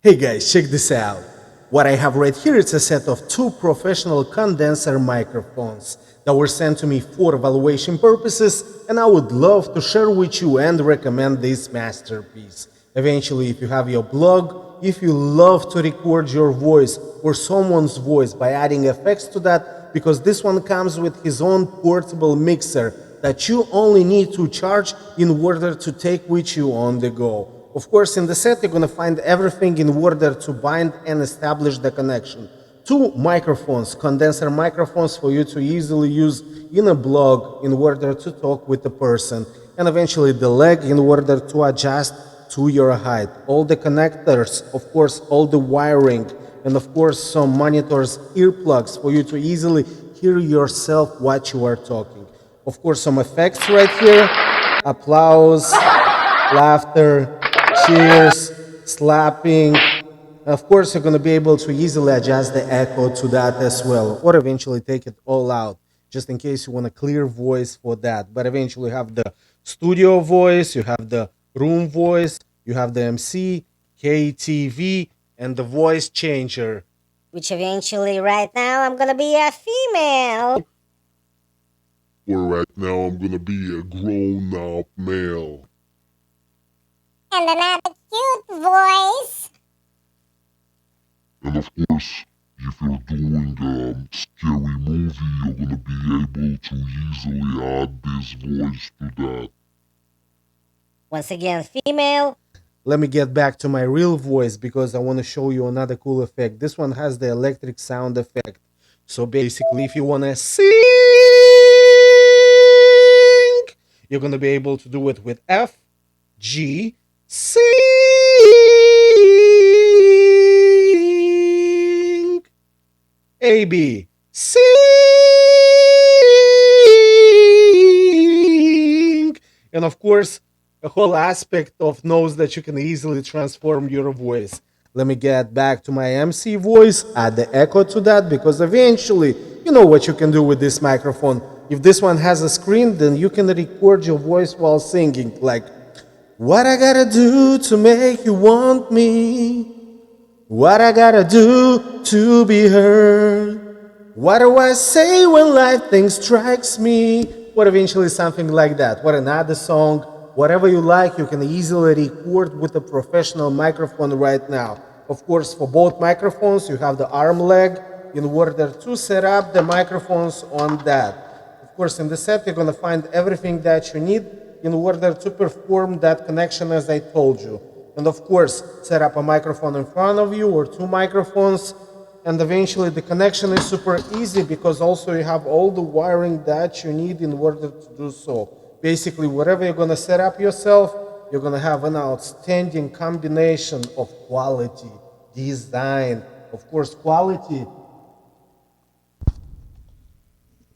Hey guys, check this out. What I have right here is a set of two professional condenser microphones that were sent to me for evaluation purposes, and I would love to share with you and recommend this masterpiece. Eventually, if you have your blog, if you love to record your voice or someone's voice by adding effects to that, because this one comes with his own portable mixer that you only need to charge in order to take with you on the go. Of course, in the set, you're going to find everything in order to bind and establish the connection. Two microphones, condenser microphones for you to easily use in a blog in order to talk with the person. And eventually the leg in order to adjust to your height. All the connectors, of course, all the wiring, and of course some monitors, earplugs for you to easily hear yourself what you are talking. Of course, some effects right here, applause, laughter, cheers, slapping. Of course, you're going to be able to easily adjust the echo to that as well, or eventually take it all out, just in case you want a clear voice for that. But eventually, you have the studio voice, you have the room voice, you have the MC, KTV, and the voice changer. Which eventually, right now, I'm gonna be a female. Where right now I'm gonna be a grown up male. And another cute voice. And of course, if you're doing a scary movie, you're gonna be able to easily add this voice to that. Once again, female. Let me get back to my real voice because I want to show you another cool effect. This one has the electric sound effect. So basically, if you want to sing, you're going to be able to do it with F, G, sing, A, B, sing. And of course, a whole aspect of knows that you can easily transform your voice. Let me get back to my MC voice, add the echo to that, because eventually, you know what you can do with this microphone. If this one has a screen, then you can record your voice while singing, like, what I gotta do to make you want me? What I gotta do to be heard? What do I say when lightning strikes me? Or eventually something like that. Or another song, whatever you like, you can easily record with a professional microphone right now. Of course, for both microphones, you have the arm leg in order to set up the microphones on that. Of course, in the set, you're gonna find everything that you need in order to perform that connection as I told you. And of course, set up a microphone in front of you or two microphones. And eventually the connection is super easy because also you have all the wiring that you need in order to do so. Basically, whatever you're going to set up yourself, you're going to have an outstanding combination of quality, design, of course, quality,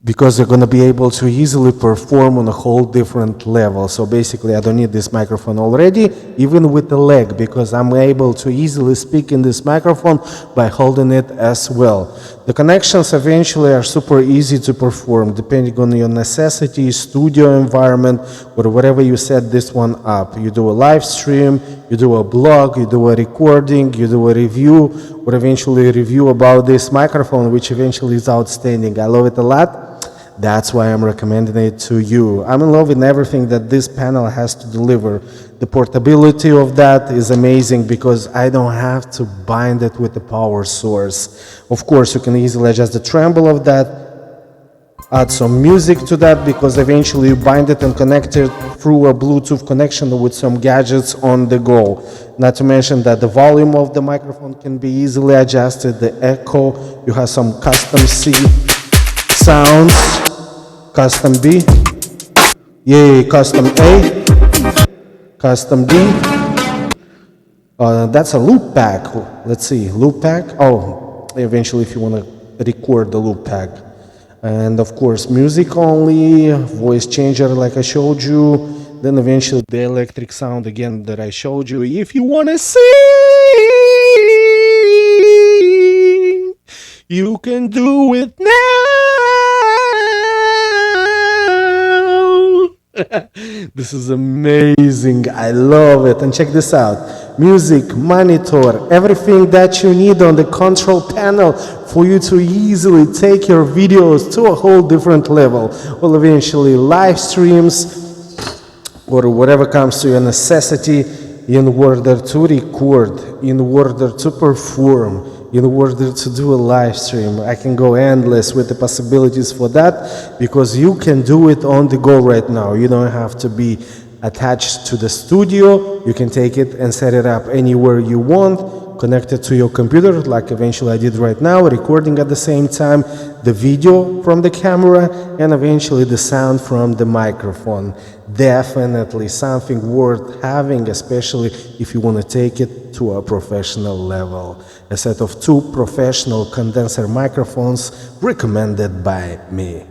because you're going to be able to easily perform on a whole different level. So basically, I don't need this microphone already, even with the leg, because I'm able to easily speak in this microphone by holding it as well. The connections eventually are super easy to perform, depending on your necessity, studio environment, or whatever you set this one up. You do a live stream, you do a blog, you do a recording, you do a review, or eventually a review about this microphone, which eventually is outstanding. I love it a lot. That's why I'm recommending it to you. I'm in love with everything that this panel has to deliver. The portability of that is amazing because I don't have to bind it with the power source. Of course, you can easily adjust the tremble of that, add some music to that because eventually you bind it and connect it through a Bluetooth connection with some gadgets on the go. Not to mention that the volume of the microphone can be easily adjusted, the echo, you have some custom C sounds, custom B, yay, custom A, custom D. That's a loop pack. Let's see, loop pack. Oh, eventually if you want to record the loop pack. And of course, music only, voice changer like I showed you. Then eventually the electric sound again that I showed you. If you want to sing, you can do it now. This is amazing. I love it. And check this out. Music, monitor, everything that you need on the control panel for you to easily take your videos to a whole different level. Well, eventually live streams or whatever comes to your necessity in order to record, in order to perform, in order to do a live stream. I can go endless with the possibilities for that because you can do it on the go right now. You don't have to be attached to the studio. You can take it and set it up anywhere you want, connect it to your computer like eventually I did right now, recording at the same time the video from the camera and eventually the sound from the microphone. Definitely something worth having, especially if you want to take it to a professional level. A set of 2 professional condenser microphones recommended by me.